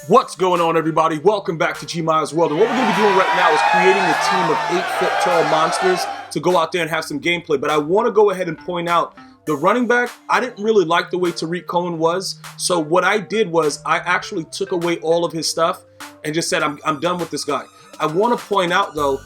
What's going on, everybody? Welcome back to GmiasWorld. And what we're going to be doing right now is creating a team of 8-foot-tall monsters to go out there and have some gameplay. But I want to go ahead and point out the running back. I didn't really like the way Tarik Cohen was. So what I did was I actually took away all of his stuff and just said, I'm done with this guy. I want to point out, though,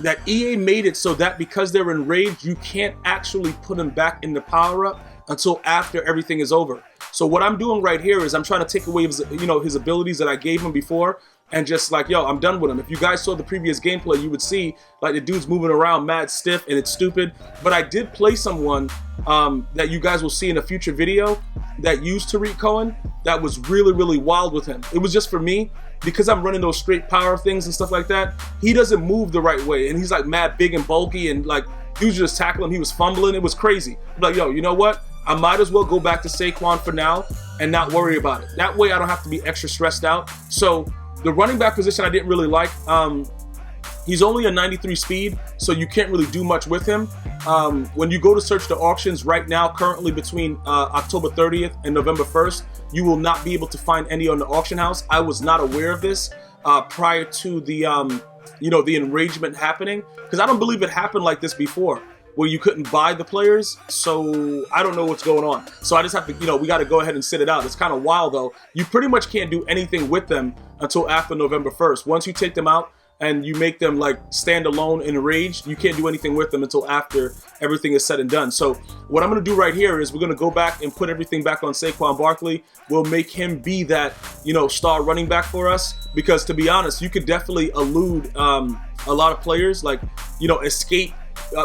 that EA made it so that because they're enraged, you can't actually put him back in the power-up until after everything is over. So what I'm doing right here is I'm trying to take away his, his abilities that I gave him before and just like, yo, I'm done with him. If you guys saw the previous gameplay, you would see like the dude's moving around mad stiff and it's stupid. But I did play someone that you guys will see in a future video that used Tarik Cohen that was really, really wild with him. It was just for me, because I'm running those straight power things and stuff like that, he doesn't move the right way. And he's like mad big and bulky and like, he was just tackling, he was fumbling, it was crazy. I'm like, yo, you know what? I might as well go back to Saquon for now and not worry about it. That way I don't have to be extra stressed out. So the running back position I didn't really like. He's only a 93 speed, so you can't really do much with him. When you go to search the auctions right now, currently between October 30th and November 1st, you will not be able to find any on the auction house. I was not aware of this prior to the, the enragement happening, because I don't believe it happened like this before, where you couldn't buy the players. So I don't know what's going on. So I just have to, we got to go ahead and sit it out. It's kind of wild though. You pretty much can't do anything with them until after November 1st. Once you take them out and you make them like stand alone and enraged, you can't do anything with them until after everything is said and done. So what I'm going to do right here is we're going to go back and put everything back on Saquon Barkley. We'll make him be that, star running back for us, because to be honest, you could definitely elude a lot of players, like, escape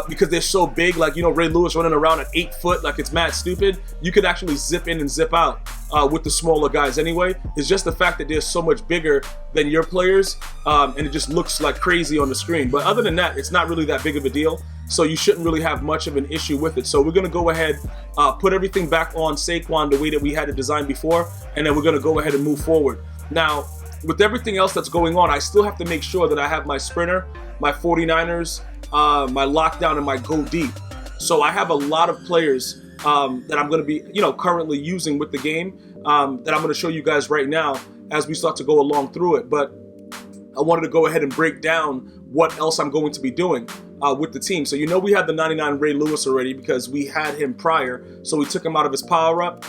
because they're so big, like, Ray Lewis running around at 8 foot, like it's mad stupid. You could actually zip in and zip out with the smaller guys anyway. It's just the fact that they're so much bigger than your players, and it just looks like crazy on the screen. But other than that, it's not really that big of a deal, so you shouldn't really have much of an issue with it. So we're going to go ahead, put everything back on Saquon the way that we had it designed before, and then we're going to go ahead and move forward. Now, with everything else that's going on, I still have to make sure that I have my sprinter, my 49ers, my lockdown, and my go deep. So I have a lot of players that I'm going to be, currently using with the game that I'm going to show you guys right now as we start to go along through it. But I wanted to go ahead and break down what else I'm going to be doing with the team. So we had the 99 Ray Lewis already because we had him prior, so we took him out of his power up.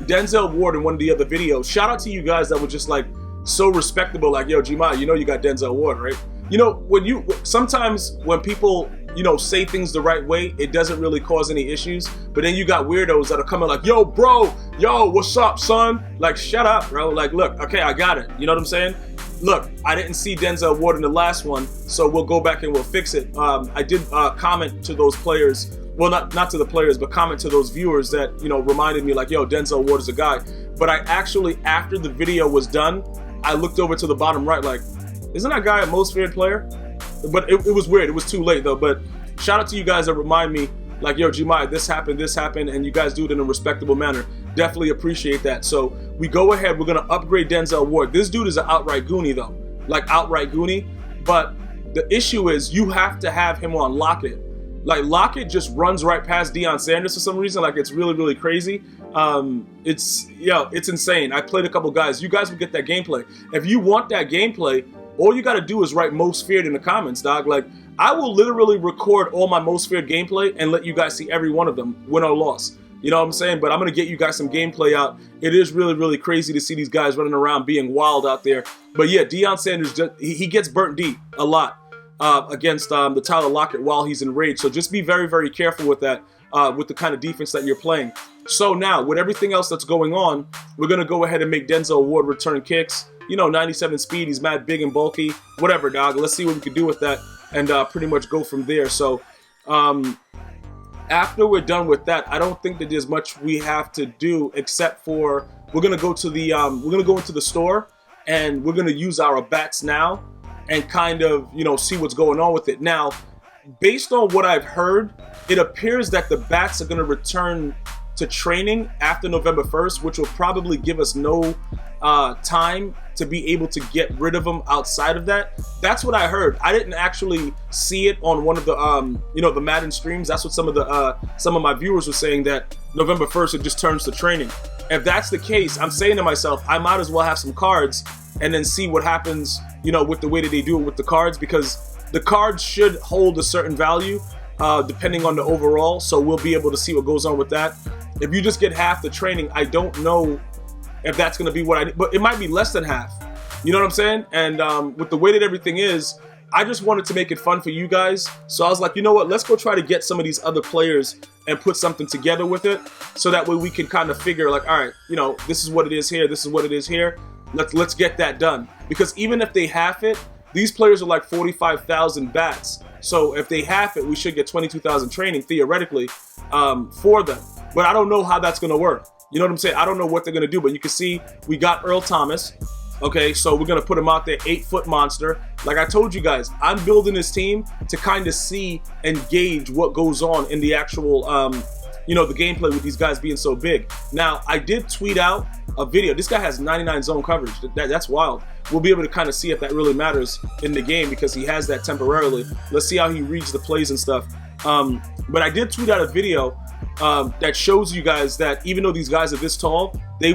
Denzel Ward in one of the other videos. Shout out to you guys that were just like so respectable, like, yo, Gmi, you got Denzel Ward, right? Sometimes when people, say things the right way, it doesn't really cause any issues. But then you got weirdos that are coming like, yo, bro, yo, what's up, son? Like, shut up, bro. Like, look, okay, I got it. You know what I'm saying? Look, I didn't see Denzel Ward in the last one, so we'll go back and we'll fix it. I did comment to those players. Well, not to the players, but comment to those viewers that, reminded me like, yo, Denzel Ward is a guy. But I actually, after the video was done, I looked over to the bottom right like, isn't that guy a most feared player? But it was weird. It was too late though. But shout out to you guys that remind me like, yo, Gmi, this happened, and you guys do it in a respectable manner. Definitely appreciate that. So we go ahead. We're going to upgrade Denzel Ward. This dude is an outright goonie though. Like outright goonie. But the issue is you have to have him on Lockett. Like Lockett just runs right past Deion Sanders for some reason. Like it's really, really crazy. It's insane. I played a couple guys. You guys will get that gameplay. If you want that gameplay, all you got to do is write most feared in the comments, dog. Like I will literally record all my most feared gameplay and let you guys see every one of them, win or loss. You know what I'm saying? But I'm going to get you guys some gameplay out. It is really, really crazy to see these guys running around being wild out there. But yeah, Deion Sanders, he gets burnt deep a lot against the Tyler Lockett while he's enraged. So just be very, very careful with that, with the kind of defense that you're playing. So now, with everything else that's going on, we're going to go ahead and make Denzel Ward return kicks. 97 speed, he's mad big and bulky. Whatever, dog. Let's see what we can do with that and pretty much go from there. So after we're done with that, I don't think that there's much we have to do except for we're going to go to the into the store and we're going to use our bats now and kind of, see what's going on with it. Now, based on what I've heard, it appears that the bats are going to return to training after November 1st, which will probably give us no time to be able to get rid of him outside of that. That's what I heard. I didn't actually see it on one of the the Madden streams. That's what some of my viewers were saying, that November 1st it just turns to training. If that's the case, I'm saying to myself, I might as well have some cards and then see what happens, with the way that they do it with the cards, because the cards should hold a certain value depending on the overall, so we'll be able to see what goes on with that. If you just get half the training, I don't know if that's going to be what I need, but it might be less than half. You know what I'm saying? And with the way that everything is, I just wanted to make it fun for you guys. So I was like, you know what? Let's go try to get some of these other players and put something together with it, so that way we can kind of figure like, all right, this is what it is here. This is what it is here. Let's get that done. Because even if they half it, these players are like 45,000 bats. So if they half it, we should get 22,000 training theoretically for them. But I don't know how that's going to work. You know what I'm saying? I don't know what they're going to do, but you can see we got Earl Thomas. Okay, so we're going to put him out there, 8-foot monster. Like I told you guys, I'm building this team to kind of see and gauge what goes on in the actual, the gameplay with these guys being so big. Now, I did tweet out a video. This guy has 99 zone coverage. That's wild. We'll be able to kind of see if that really matters in the game, because he has that temporarily. Let's see how he reads the plays and stuff. But I did tweet out a video that shows you guys that even though these guys are this tall, they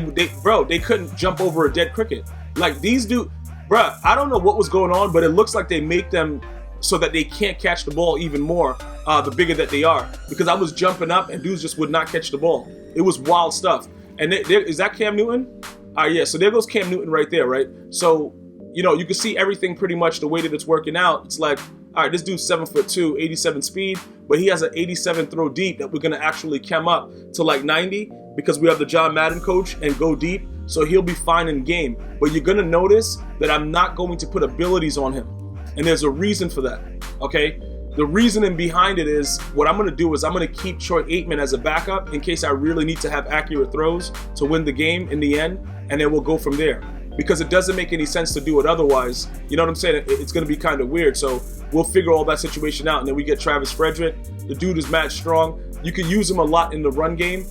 couldn't jump over a dead cricket. Like these dudes, bruh, I don't know what was going on, but it looks like they make them so that they can't catch the ball even more, the bigger that they are. Because I was jumping up and dudes just would not catch the ball. It was wild stuff. And is that Cam Newton? Yeah, so there goes Cam Newton right there, right? So, you can see everything pretty much the way that it's working out. It's like, all right, this dude's 7'2", 87 speed, but he has an 87 throw deep that we're going to actually chem up to like 90 because we have the John Madden coach and go deep. So he'll be fine in game. But you're going to notice that I'm not going to put abilities on him. And there's a reason for that, okay? The reasoning behind it is, what I'm going to do is I'm going to keep Troy Aikman as a backup in case I really need to have accurate throws to win the game in the end, and then we'll go from there. Because it doesn't make any sense to do it otherwise. You know what I'm saying? It's going to be kind of weird. So we'll figure all that situation out, and then we get Travis Frederick. The dude is match strong. You can use him a lot in the run game.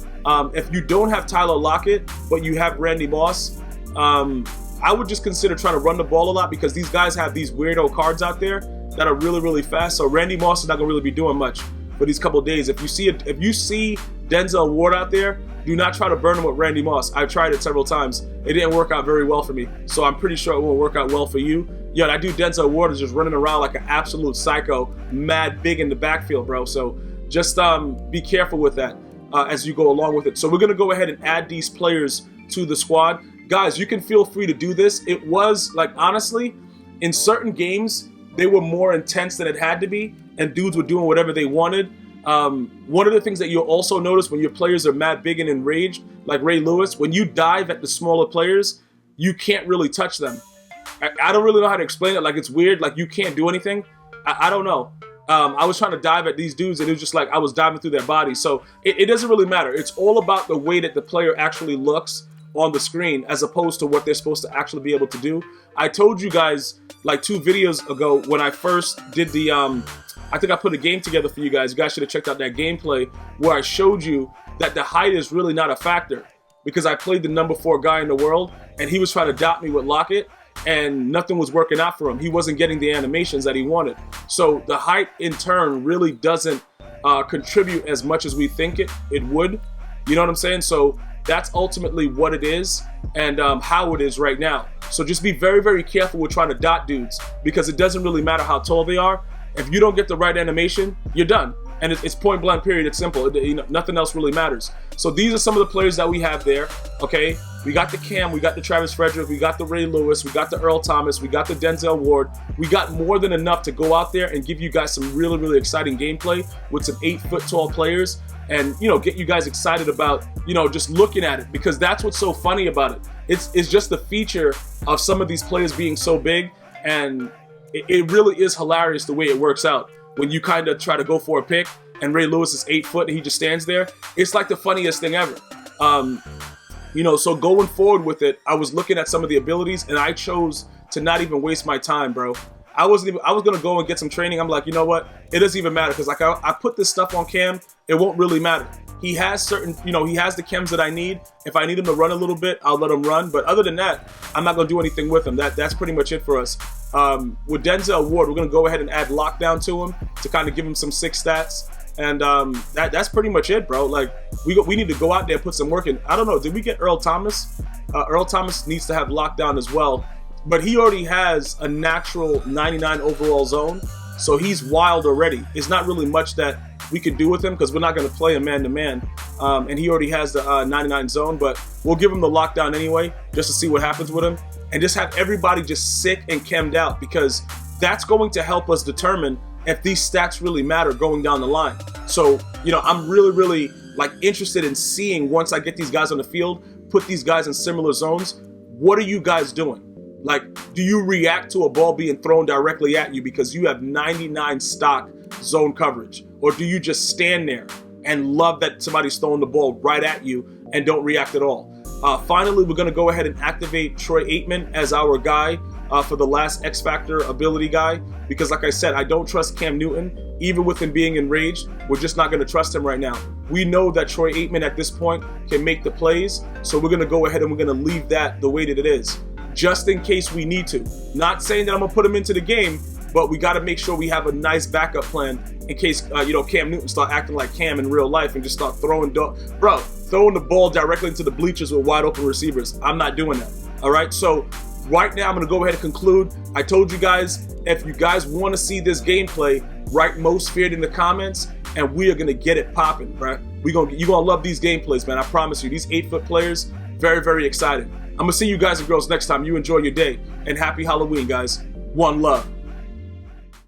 If you don't have Tyler Lockett, but you have Randy Moss, I would just consider trying to run the ball a lot, because these guys have these weirdo cards out there that are really, really fast. So Randy Moss is not going to really be doing much for these couple of days. If you see Denzel Ward out there, do not try to burn him with Randy Moss. I've tried it several times. It didn't work out very well for me. So I'm pretty sure it won't work out well for you. Yeah, that dude Denzel Ward is just running around like an absolute psycho, mad big in the backfield, bro. So just be careful with that as you go along with it. So we're going to go ahead and add these players to the squad. Guys, you can feel free to do this. It was, like, honestly, in certain games, they were more intense than it had to be, and dudes were doing whatever they wanted. One of the things that you'll also notice when your players are mad big and enraged, like Ray Lewis, when you dive at the smaller players, you can't really touch them. I don't really know how to explain it. Like, it's weird. Like, you can't do anything. I don't know. I was trying to dive at these dudes, and it was just like I was diving through their bodies. So it doesn't really matter. It's all about the way that the player actually looks on the screen as opposed to what they're supposed to actually be able to do. I told you guys like 2 videos ago when I first did the I think I put a game together for you guys. You guys should have checked out that gameplay where I showed you that the height is really not a factor, because I played the number 4 guy in the world and he was trying to dot me with Lockett and nothing was working out for him. He wasn't getting the animations that he wanted. So the height in turn really doesn't contribute as much as we think it would. You know what I'm saying? So that's ultimately what it is and how it is right now. So just be very, very careful with trying to dot dudes, because it doesn't really matter how tall they are. If you don't get the right animation, you're done. And it's point blank, period. It's simple. Nothing else really matters. So these are some of the players that we have there. Okay, we got the Cam, we got the Travis Frederick, we got the Ray Lewis, we got the Earl Thomas, we got the Denzel Ward. We got more than enough to go out there and give you guys some really, really exciting gameplay with some 8-foot tall players, and get you guys excited about just looking at it, because that's what's so funny about it. It's just the feature of some of these players being so big, and it really is hilarious the way it works out. When you kind of try to go for a pick and Ray Lewis is 8 foot and he just stands there, it's like the funniest thing ever. So going forward with it, I was looking at some of the abilities and I chose to not even waste my time, bro. I was gonna go and get some training. I'm like, you know what? It doesn't even matter, because like I put this stuff on Cam, it won't really matter. He has certain, he has the chems that I need. If I need him to run a little bit, I'll let him run. But other than that, I'm not going to do anything with him. That's pretty much it for us. With Denzel Ward, we're going to go ahead and add lockdown to him to kind of give him some 6 stats. And that's pretty much it, bro. Like, we need to go out there and put some work in. I don't know. Did we get Earl Thomas? Earl Thomas needs to have lockdown as well. But he already has a natural 99 overall zone. So he's wild already. It's not really much that we could do with him because we're not going to play him man-to-man. And he already has the 99 zone. But we'll give him the lockdown anyway just to see what happens with him. And just have everybody just sick and chemmed out because that's going to help us determine if these stats really matter going down the line. So, I'm really like interested in seeing once I get these guys on the field, put these guys in similar zones. What are you guys doing? Like, do you react to a ball being thrown directly at you because you have 99 stock zone coverage? Or do you just stand there and love that somebody's throwing the ball right at you and don't react at all? Finally, we're going to go ahead and activate Troy Aikman as our guy for the last X Factor ability guy. Because like I said, I don't trust Cam Newton. Even with him being enraged, we're just not going to trust him right now. We know that Troy Aikman at this point can make the plays. So we're going to go ahead and we're going to leave that the way that it is. Just in case we need to. Not saying that I'm going to put him into the game, but we got to make sure we have a nice backup plan in case, Cam Newton start acting like Cam in real life and just start throwing the ball directly into the bleachers with wide open receivers. I'm not doing that. All right. So right now I'm going to go ahead and conclude. I told you guys, if you guys want to see this gameplay, write most feared in the comments and we are going to get it popping, right? You're going to love these gameplays, man. I promise you, these 8-foot players, very, very exciting. I'm going to see you guys and girls next time. You enjoy your day and happy Halloween, guys. One love.